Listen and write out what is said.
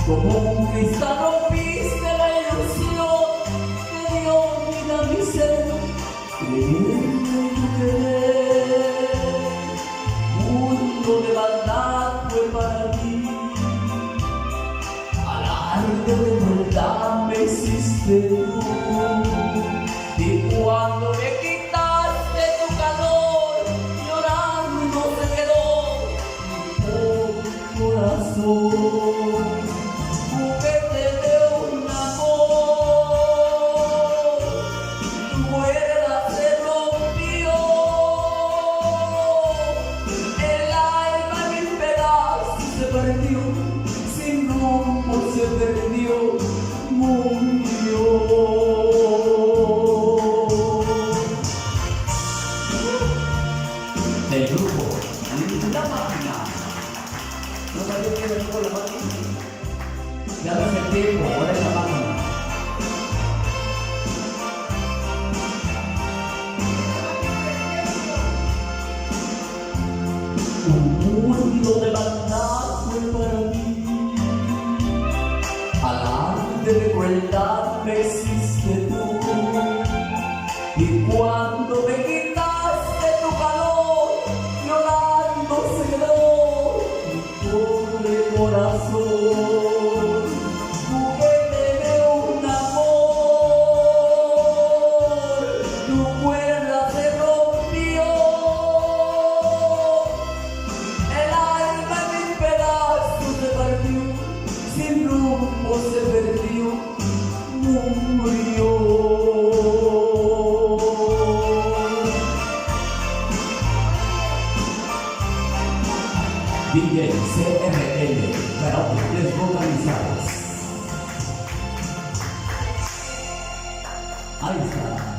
Como un cristal rompiste la ilusión que dio vida a mi ser, creyendo en tu querer. Mundo de maldad fue para mí, alarde de maldad me hiciste tú. Y cuando me quitaste tu calor, llorando se quedó mi pobre corazón, juguete de un amor. Tu cuerda se rompió, el alma en mil pedazos se perdió, sin rumbo se perdió, murió. El grupo La Máquina. No sabía que era el grupo La Máquina. Ya no es el tiempo, ahora es La Máquina. Un mundo de maldad fue para mí, alarde de crueldad me hiciste tú. Y cuando me quitaste tu calor, llorando se quedó mi pobre corazón, juguete de un amor. Tu cuerda se rompió, el alma en mil pedazos se partió, sin rumbo se perdió, murió. DJ CRL, karaoke desvocalizados. Ahí está.